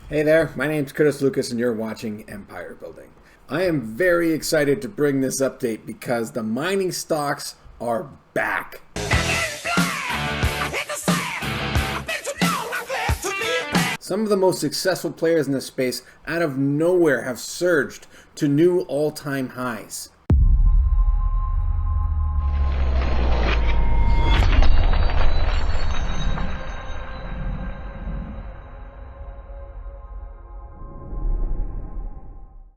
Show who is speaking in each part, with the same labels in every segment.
Speaker 1: Hey there, my name's Curtis Lucas and you're watching Empire Building. I am very excited to bring this update because the mining stocks are back. Some of the most successful players in this space out of nowhere have surged to new all-time highs.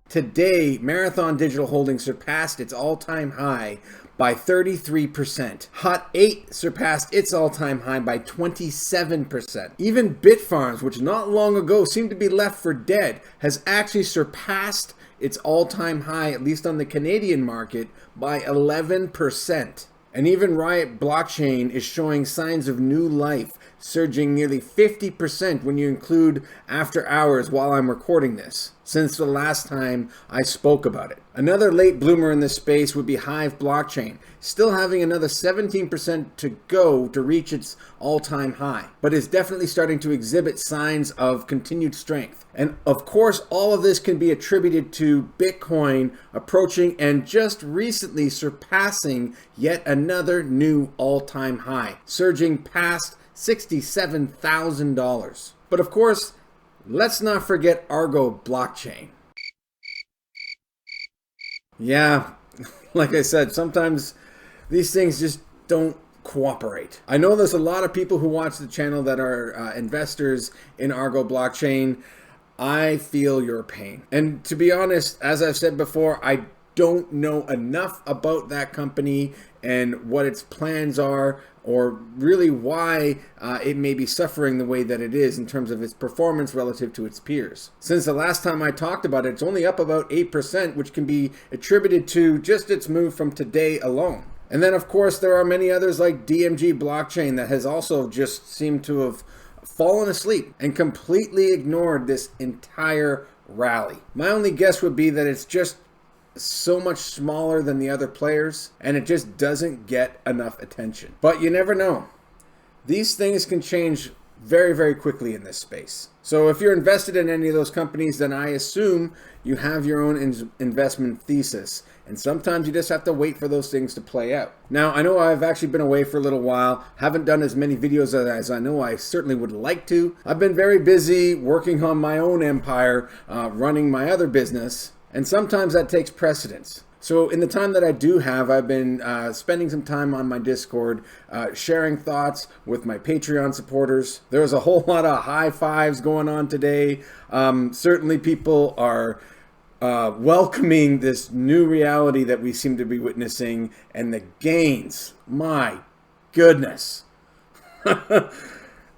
Speaker 1: Today, Marathon Digital Holdings surpassed its all-time high by 33%. Hot 8 surpassed its all-time high by 27%. Even Bitfarms, which not long ago seemed to be left for dead, has actually surpassed its all-time high, at least on the Canadian market, by 11%. And even RIOT blockchain is showing signs of new life, surging nearly 50% when you include after hours while I'm recording this, since the last time I spoke about it. Another late bloomer in this space would be Hive blockchain, still having another 17% to go to reach its all-time high, but is definitely starting to exhibit signs of continued strength. And of course, all of this can be attributed to Bitcoin approaching and just recently surpassing yet another new all-time high, surging past $67,000. But of course, let's not forget Argo blockchain. Yeah, like I said, sometimes these things just don't cooperate. I know there's a lot of people who watch the channel that are investors in Argo blockchain. I feel your pain. And to be honest, as I've said before, I don't know enough about that company and what its plans are, or really why it may be suffering the way that it is in terms of its performance relative to its peers. Since the last time I talked about it, it's only up about 8%, which can be attributed to just its move from today alone. And then of course there are many others like DMG blockchain that has also just seemed to have fallen asleep and completely ignored this entire rally. My only guess would be that it's just so much smaller than the other players and it just doesn't get enough attention. But you never know. These things can change very, very quickly in this space. So if you're invested in any of those companies, then I assume you have your own investment thesis. And sometimes you just have to wait for those things to play out. Now, I know I've actually been away for a little while, haven't done as many videos as I know I certainly would like to. I've been very busy working on my own empire, running my other business. And sometimes that takes precedence. So in the time that I do have, I've been spending some time on my Discord, sharing thoughts with my Patreon supporters. There was a whole lot of high fives going on today. Certainly people are welcoming this new reality that we seem to be witnessing, and the gains, my goodness.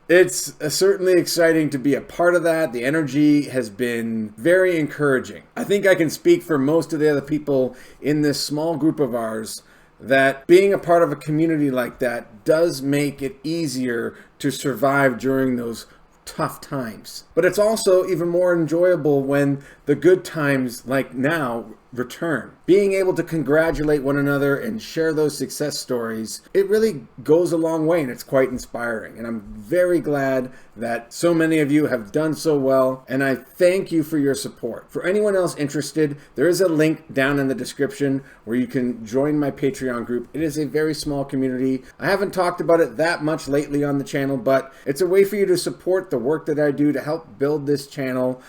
Speaker 1: It's certainly exciting to be a part of that. The energy has been very encouraging. I think I can speak for most of the other people in this small group of ours that being a part of a community like that does make it easier to survive during those tough times. But it's also even more enjoyable when the good times, like now, return. Being able to congratulate one another and share those success stories, it really goes a long way and it's quite inspiring. And I'm very glad that so many of you have done so well, and I thank you for your support. For anyone else interested, there is a link down in the description where you can join my Patreon group. It is a very small community. I haven't talked about it that much lately on the channel, but it's a way for you to support the work that I do to help build this channel.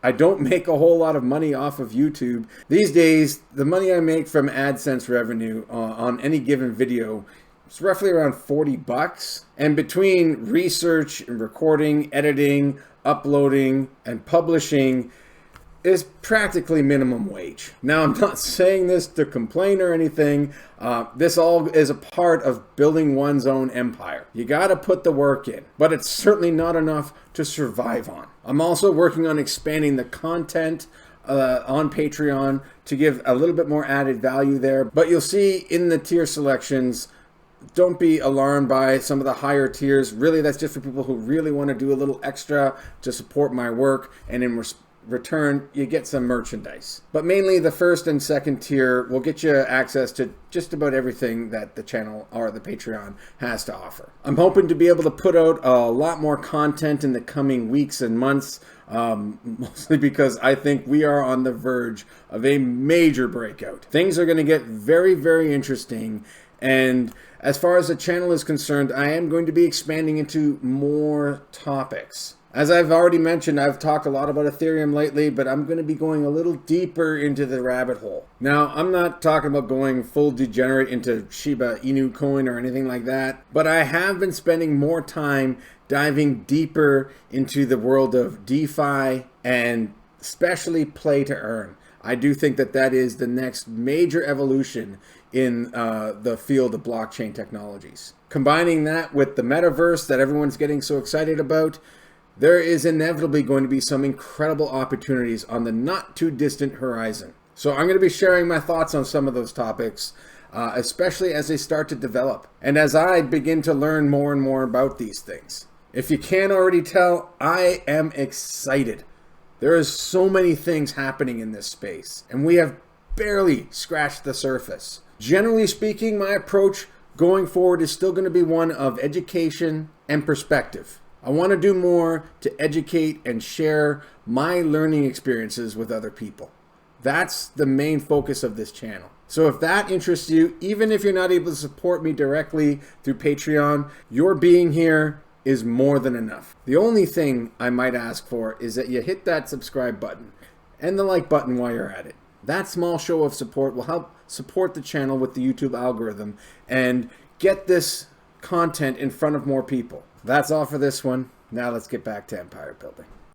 Speaker 1: I don't make a whole lot of money off of YouTube. These days, the money I make from AdSense revenue on any given video is roughly around 40 bucks. And between research and recording, editing, uploading, and publishing is practically minimum wage. Now, I'm not saying this to complain or anything. This all is a part of building one's own empire. You gotta put the work in, but it's certainly not enough to survive on. I'm also working on expanding the content on Patreon to give a little bit more added value there. But you'll see in the tier selections, don't be alarmed by some of the higher tiers. Really, that's just for people who really want to do a little extra to support my work. And in return, you get some merchandise. But mainly the first and second tier will get you access to just about everything that the channel or the Patreon has to offer. I'm hoping to be able to put out a lot more content in the coming weeks and months, mostly because I think we are on the verge of a major breakout. Things are going to get very, very interesting. And as far as the channel is concerned, I am going to be expanding into more topics. As I've already mentioned, I've talked a lot about Ethereum lately, but I'm going to be going a little deeper into the rabbit hole. Now, I'm not talking about going full degenerate into Shiba Inu coin or anything like that, but I have been spending more time diving deeper into the world of DeFi and especially play to earn. I do think that that is the next major evolution in the field of blockchain technologies. Combining that with the metaverse that everyone's getting so excited about, there is inevitably going to be some incredible opportunities on the not too distant horizon. So I'm going to be sharing my thoughts on some of those topics, especially as they start to develop and as I begin to learn more and more about these things. If you can't already tell, I am excited. There is so many things happening in this space, and we have barely scratched the surface. Generally speaking, my approach going forward is still going to be one of education and perspective. I want to do more to educate and share my learning experiences with other people. That's the main focus of this channel. So if that interests you, even if you're not able to support me directly through Patreon, your being here is more than enough. The only thing I might ask for is that you hit that subscribe button and the like button while you're at it. That small show of support will help support the channel with the YouTube algorithm and get this content in front of more people. That's all for this one. Now let's get back to empire building.